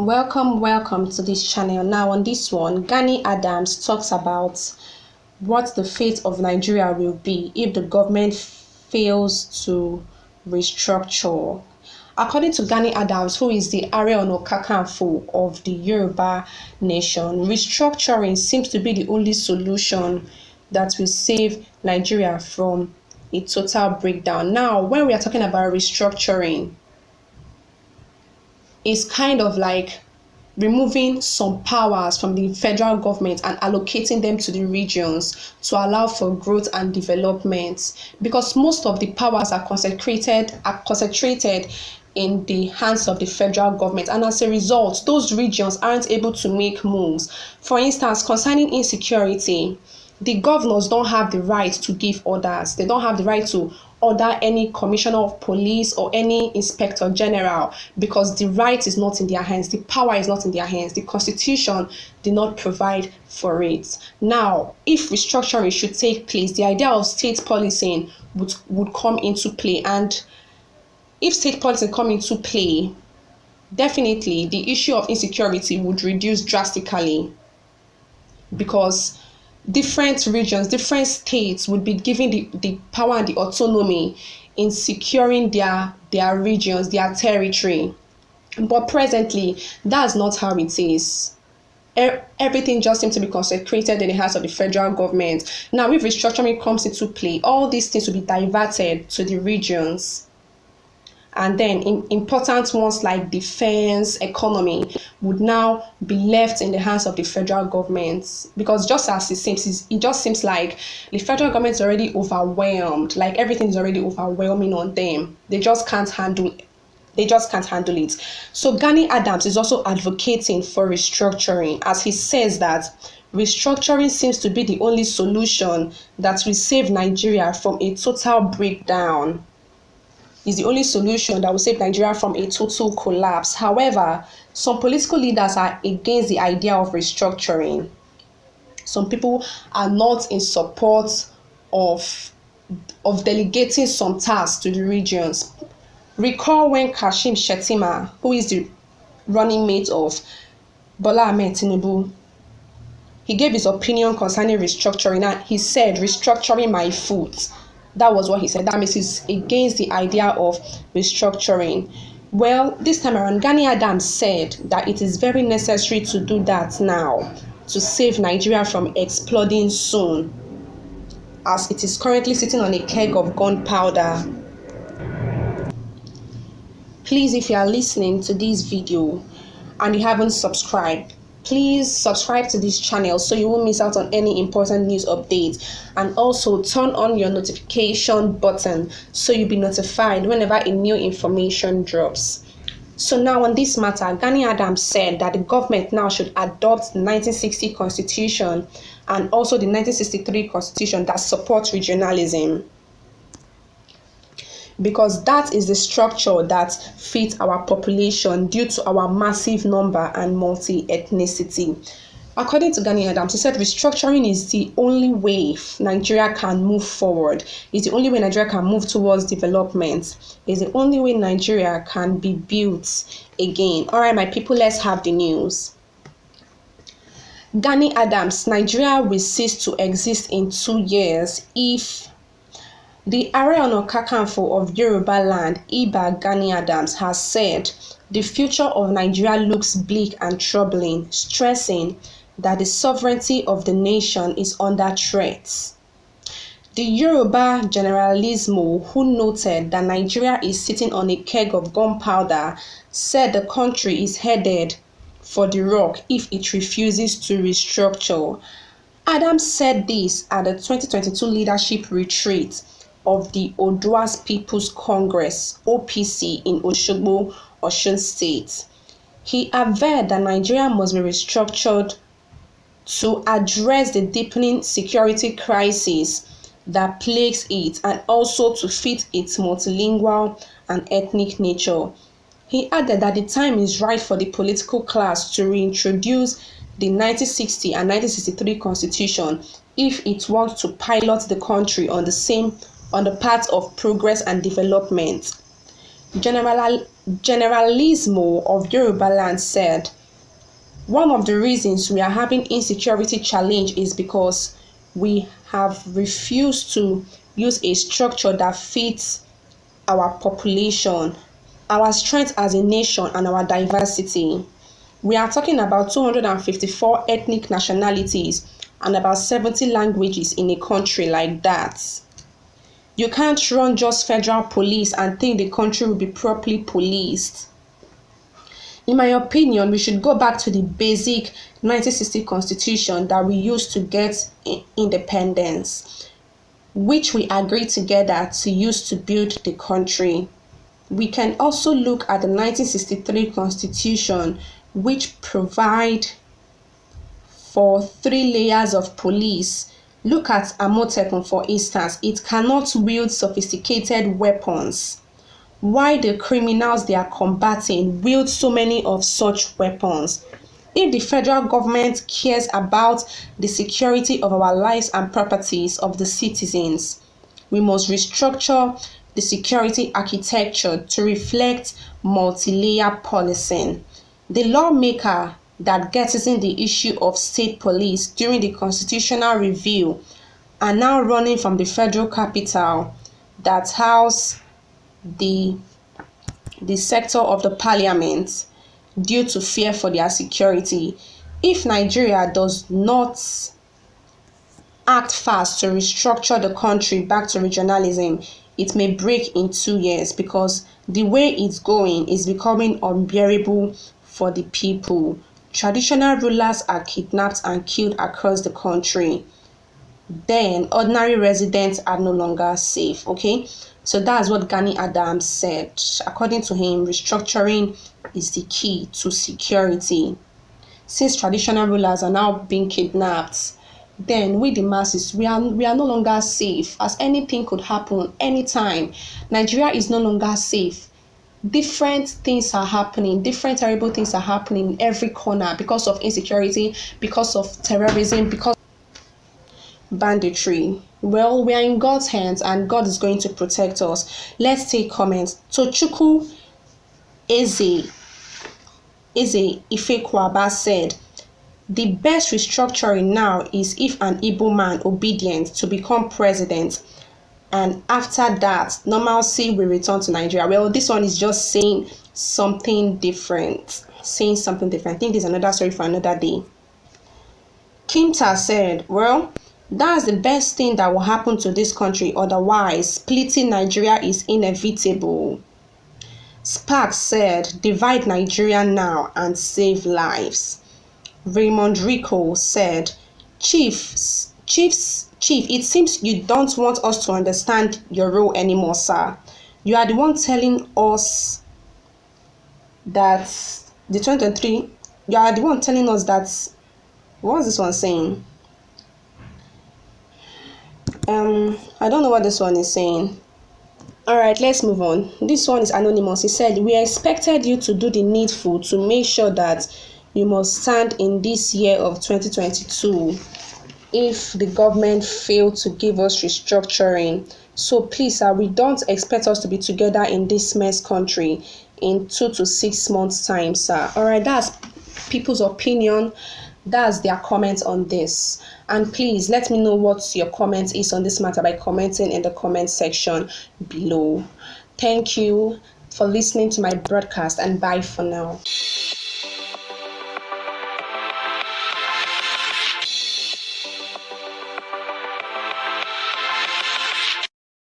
Welcome to this channel. Now on this one, Gani Adams talks about what the fate of Nigeria will be if the government fails to restructure. According to Gani Adams, who is the Ààrẹ Ọ̀nà Kakanfò of the Yoruba nation, restructuring seems to be the only solution that will save Nigeria from a total breakdown. Now, when we are talking about restructuring, it's kind of like removing some powers from the federal government and allocating them to the regions to allow for growth and development, because most of the powers are concentrated in the hands of the federal government, and as a result those regions aren't able to make moves. For instance, concerning insecurity, the governors don't have the right to give orders. They don't have the right to order any commissioner of police or any inspector general, because the right is not in their hands, the power is not in their hands. The constitution did not provide for it. Now, if restructuring should take place, the idea of state policing would come into play, and if state policing come into play, definitely the issue of insecurity would reduce drastically, because different regions, different states would be given the power and the autonomy in securing their regions, their territory. But presently, that's not how it is. Everything just seems to be concentrated in the hands of the federal government. Now, if restructuring comes into play, all these things will be diverted to the regions. And then important ones like defense, economy would now be left in the hands of the federal government, because just as it just seems like the federal government is already overwhelmed, like everything is already overwhelming on them. They just can't handle it. So Gani Adams is also advocating for restructuring, as he says that restructuring seems to be the only solution that will save Nigeria from a total breakdown. Is the only solution that will save Nigeria from a total collapse. However, some political leaders are against the idea of restructuring. Some people are not in support of delegating some tasks to the regions. Recall when Kashim Shettima, who is the running mate of Bola Ahmed Tinubu, he gave his opinion concerning restructuring, and he said, "Restructuring my foot." That was what he said. That means he's against the idea of restructuring. Well, this time around, Gani Adams said that it is very necessary to do that now to save Nigeria from exploding soon, as it is currently sitting on a keg of gunpowder. Please, if you are listening to this video and you haven't subscribed, please subscribe to this channel so you won't miss out on any important news updates, and also turn on your notification button so you'll be notified whenever a new information drops. So now on this matter, Gani Adams said that the government now should adopt the 1960 constitution and also the 1963 constitution that supports regionalism, because that is the structure that fits our population due to our massive number and multi-ethnicity. According to Gani Adams, he said restructuring is the only way Nigeria can move forward. It's the only way Nigeria can move towards development. It's the only way Nigeria can be built again. All right, my people, let's have the news. Gani Adams, Nigeria will cease to exist in 2 years if the Ààrẹ Ọ̀nà Kakanfò of Yoruba land, Iba Gani Adams, has said the future of Nigeria looks bleak and troubling, stressing that the sovereignty of the nation is under threat. The Yoruba Generalissimo, who noted that Nigeria is sitting on a keg of gunpowder, said the country is headed for the rock if it refuses to restructure. Adams said this at the 2022 leadership retreat of the Oduas People's Congress, OPC, in Osogbo, Osun State. He averred that Nigeria must be restructured to address the deepening security crisis that plagues it, and also to fit its multilingual and ethnic nature. He added that the time is right for the political class to reintroduce the 1960 and 1963 constitution if it wants to pilot the country on the path of progress and development. Generalismo of Yoruba land said, one of the reasons we are having insecurity challenge is because we have refused to use a structure that fits our population, our strength as a nation, and our diversity. We are talking about 254 ethnic nationalities and about 70 languages in a country like that. You can't run just federal police and think the country will be properly policed. In my opinion, we should go back to the basic 1960 constitution that we used to get independence, which we agreed together to use to build the country. We can also look at the 1963 constitution, which provide for 3 layers of police. Look at Amotekun, for instance. It cannot wield sophisticated weapons. Why the criminals they are combating wield so many of such weapons? If the federal government cares about the security of our lives and properties of the citizens, we must restructure the security architecture to reflect multi-layer policing. The lawmaker that gets in the issue of state police during the constitutional review are now running from the federal capital that house the sector of the parliament due to fear for their security. If Nigeria does not act fast to restructure the country back to regionalism, it may break in 2 years, because the way it's going is becoming unbearable for the people. Traditional rulers are kidnapped and killed across the country. Then ordinary residents are no longer safe. Okay, so that's what Gani Adams said. According to him, restructuring is the key to security. Since traditional rulers are now being kidnapped, then we the masses, we are no longer safe, as anything could happen anytime. Nigeria is no longer safe. Different things are happening, different terrible things are happening in every corner because of insecurity, because of terrorism, because of banditry. Well, we are in God's hands and God is going to protect us. Let's take comments. Tochukwu Eze Ifekwaba said, the best restructuring now is if an Igbo man obedient to become president, and after that, normalcy will return to Nigeria. Well, this one is just saying something different. I think this is another story for another day. Kimta said, well, that's the best thing that will happen to this country. Otherwise, splitting Nigeria is inevitable. Sparks said, divide Nigeria now and save lives. Raymond Rico said, Chief, it seems you don't want us to understand your role anymore, sir. You are the one telling us that the 2023, you are the one telling us that, what was this one saying? I don't know what this one is saying. Alright, let's move on. This one is anonymous. He said, we expected you to do the needful to make sure that you must stand in this year of 2022 if the government failed to give us restructuring. So please, sir, we don't expect us to be together in this mess country in 2 to 6 months time, sir. Alright, that's people's opinion. That's their comment on this. And please let me know what your comment is on this matter by commenting in the comment section below. Thank you for listening to my broadcast, and bye for now.